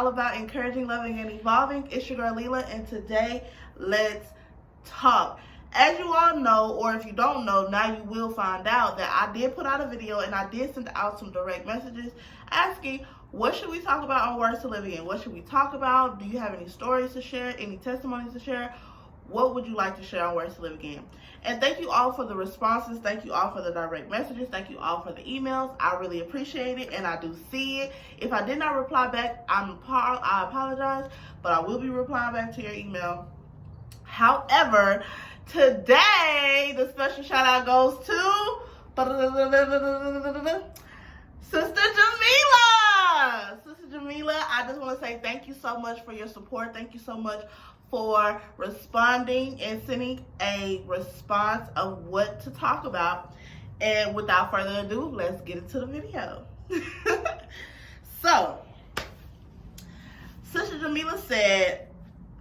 all about encouraging, loving, and evolving. It's your girl Leela, and today, let's talk. As you all know, or if you don't know, now you will find out that I did put out a video and I did send out some direct messages asking, what should we talk about on Words to Live Again? What should we talk about? Do you have any stories to share? Any testimonies to share? What would you like to share on Words to Live Again? And thank you all for the responses. Thank you all for the direct messages. Thank you all for the emails. I really appreciate it, and I do see it. If I did not reply back, I apologize, but I will be replying back to your email. However, today, the special shout out goes to Sister Jamila. Sister Jamila, I just want to say thank you so much for your support. Thank you so much for responding and sending a response of what to talk about. And without further ado, let's get into the video. So, Sister Jamila said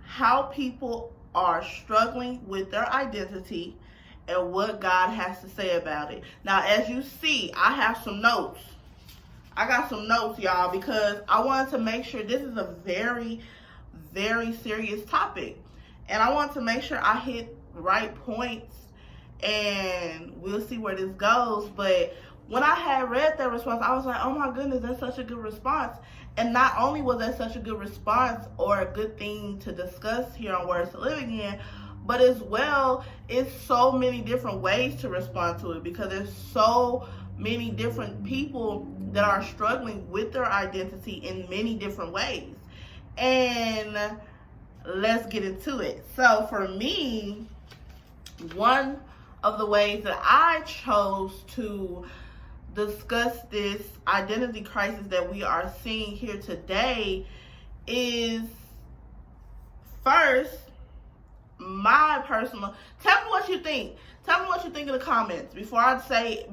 how people are struggling with their identity and what God has to say about it. Now, as you see, I have some notes. I got some notes, y'all, because I wanted to make sure this is a very serious topic, and I want to make sure I hit right points, and we'll see where this goes. But when I had read that response, I was like, oh my goodness, that's such a good response. And not only was that such a good response or a good thing to discuss here on Words to Live Again, but as well, it's so many different ways to respond to it, because there's so many different people that are struggling with their identity in many different ways. And let's get into it. So for me, one of the ways that I chose to discuss this identity crisis that we are seeing here today is, first, my personal, tell me what you think. Tell me what you think in the comments before I say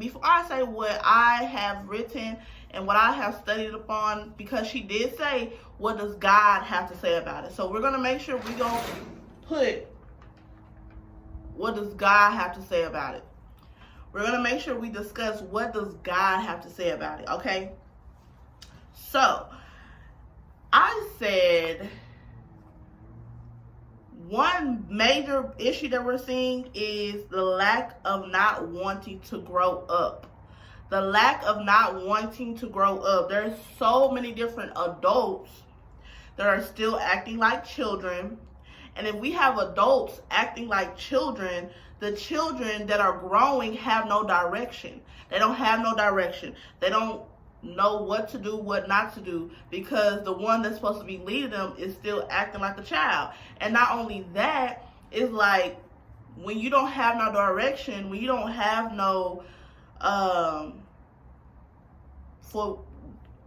what I have written and what I have studied upon, because she did say, what does God have to say about it? So we're going to make sure we're going to put, what does God have to say about it? We're going to make sure we discuss, what does God have to say about it, okay? So, I said, one major issue that we're seeing is the lack of not wanting to grow up. The lack of not wanting to grow up. There's so many different adults that are still acting like children. And if we have adults acting like children, the children that are growing have no direction. They don't have no direction. They don't know what to do, what not to do, because the one that's supposed to be leading them is still acting like a child. And not only that, it's like, when you don't have no direction, when you don't have no, for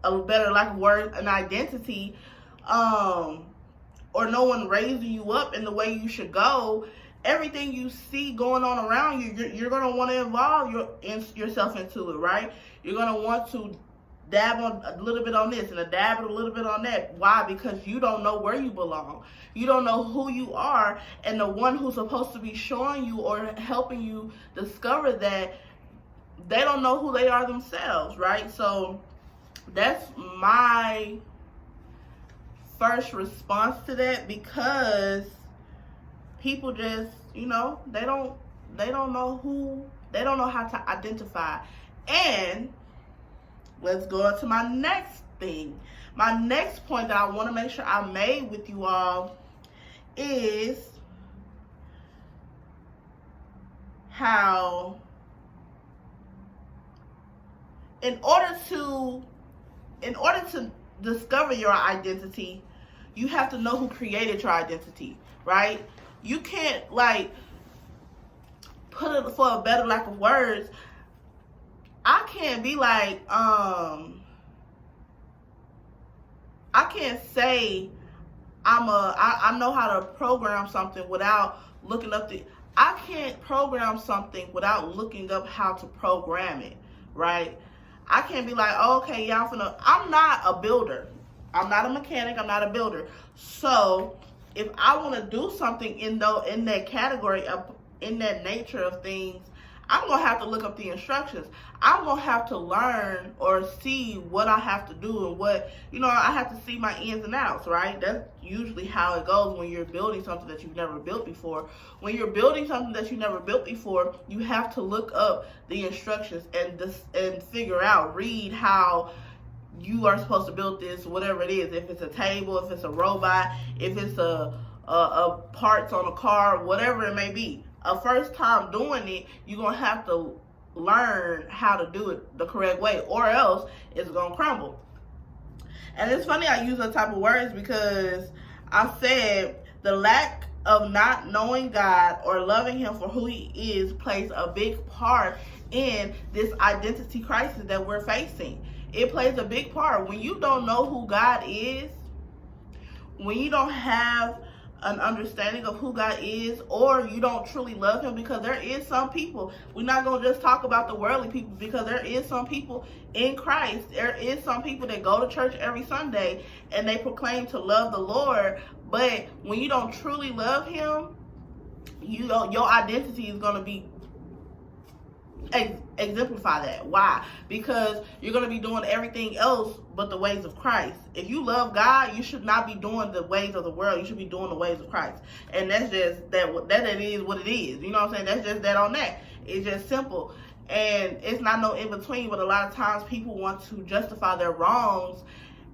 a better lack of word, an identity, or no one raising you up in the way you should go, everything you see going on around you, you're going to want to involve yourself into it, right? You're going to want to dab on a little bit on this and a dab a little bit on that. Why? Because you don't know where you belong. You don't know who you are, and the one who's supposed to be showing you or helping you discover that, they don't know who they are themselves, right? So that's my first response to that, because people just, they don't know how to identify. And let's go into my next thing. My next point that I want to make sure I made with you all is how, in order to discover your identity, you have to know who created your identity, right? You can't, put it, for a better lack of words, I can't be like, I can't say I know how to program something without looking up I can't program something without looking up how to program it, right? I can't be like, oh, okay, y'all I'm not a builder. I'm not a mechanic. I'm not a builder. So if I want to do something in that category, in that nature of things, I'm going to have to look up the instructions. I'm going to have to learn or see what I have to do and what, I have to see my ins and outs, right? That's usually how it goes when you're building something that you've never built before. When you're building something that you've never built before, you have to look up the instructions and figure out, read how you are supposed to build this, whatever it is. If it's a table, if it's a robot, if it's a parts on a car, whatever it may be. A first time doing it, you're going to have to learn how to do it the correct way, or else it's going to crumble. And it's funny I use those type of words because I said the lack of not knowing God or loving him for who he is plays a big part in this identity crisis that we're facing. It plays a big part. When you don't know who God is, when you don't have an understanding of who God is, or you don't truly love him, because there is some people, we're not going to just talk about the worldly people, because there is some people in Christ, there is some people that go to church every Sunday and they proclaim to love the Lord, but when you don't truly love him, your identity is going to be exemplify that. Why? Because you're going to be doing everything else but the ways of Christ. If you love God, you should not be doing the ways of the world. You should be doing the ways of Christ. And that's just that it is what it is. You know what I'm saying? That's just that on that. It's just simple. And it's not no in between, but a lot of times people want to justify their wrongs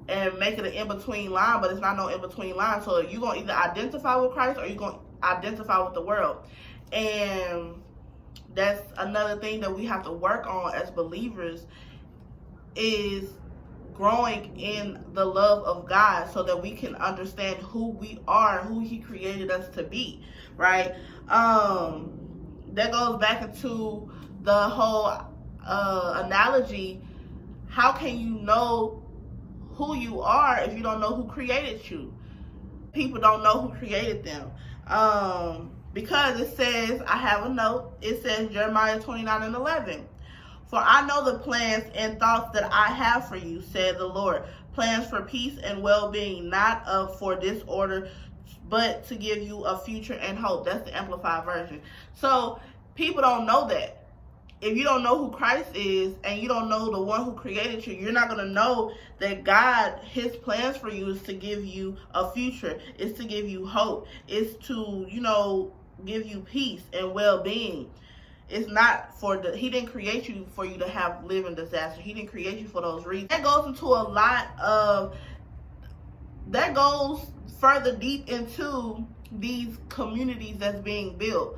and make it an in-between line, but it's not no in-between line. So you're going to either identify with Christ or you're going to identify with the world. And that's another thing that we have to work on as believers, is growing in the love of God so that we can understand who we are, who he created us to be, right? That goes back into the whole analogy. How can you know who you are if you don't know who created you? People don't know who created them. Because it says, I have a note, it says Jeremiah 29:11. For I know the plans and thoughts that I have for you, said the Lord. Plans for peace and well-being, not for disorder, but to give you a future and hope. That's the Amplified version. So people don't know that. If you don't know who Christ is and you don't know the one who created you, you're not going to know that God, his plans for you is to give you a future, is to give you hope, is to, give you peace and well-being. It's not he didn't create you for you to live in disaster. He didn't create you for those reasons. That goes further deep into these communities that's being built.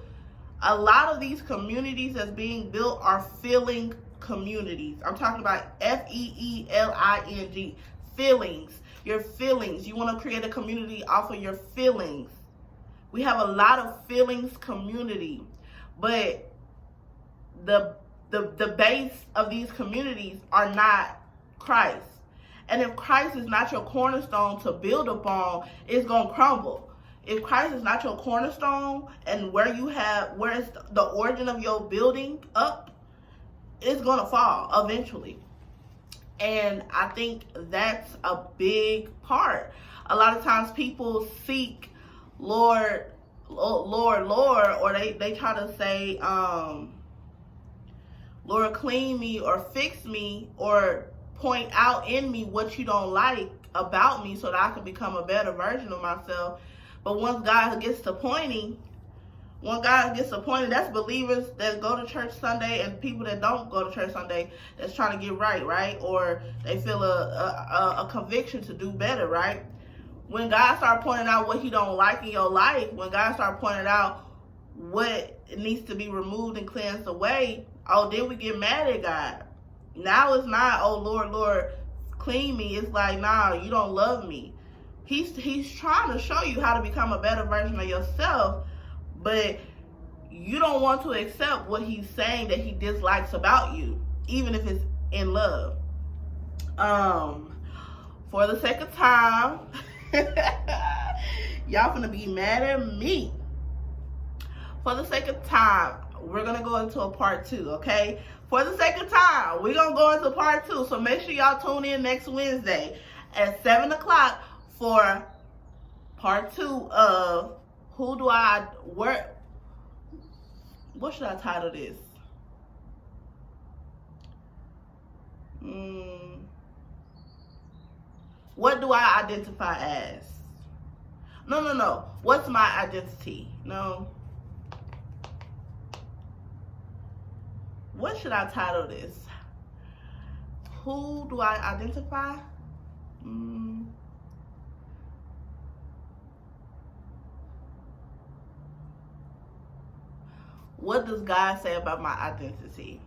A lot of these communities that's being built are feeling communities. I'm talking about FEELING, feelings. Your feelings. You want to create a community off of your feelings. We have a lot of feelings community, but the base of these communities are not Christ. And if Christ is not your cornerstone to build upon, it's going to crumble. If Christ is not your cornerstone and where it's the origin of your building up, it's going to fall eventually. And I think that's a big part. A lot of times people seek Lord, or they try to say, Lord, clean me or fix me or point out in me what you don't like about me so that I can become a better version of myself. But once God gets to pointing, that's believers that go to church Sunday and people that don't go to church Sunday that's trying to get right? Or they feel a conviction to do better, right? When God starts pointing out what he don't like in your life, when God starts pointing out what needs to be removed and cleansed away, then we get mad at God. Now it's not, oh Lord, Lord, clean me. It's like, nah, you don't love me. He's trying to show you how to become a better version of yourself, but you don't want to accept what he's saying that he dislikes about you, even if it's in love. For the sake of time, y'all gonna be mad at me. For the sake of time, we're gonna go into a part 2, okay? For the sake of time, we're gonna go into part 2. So make sure y'all tune in next Wednesday at 7 o'clock for part 2 of what should I title this? What do I identify as? No. What's my identity? No. What should I title this? Who do I identify? What does God say about my identity?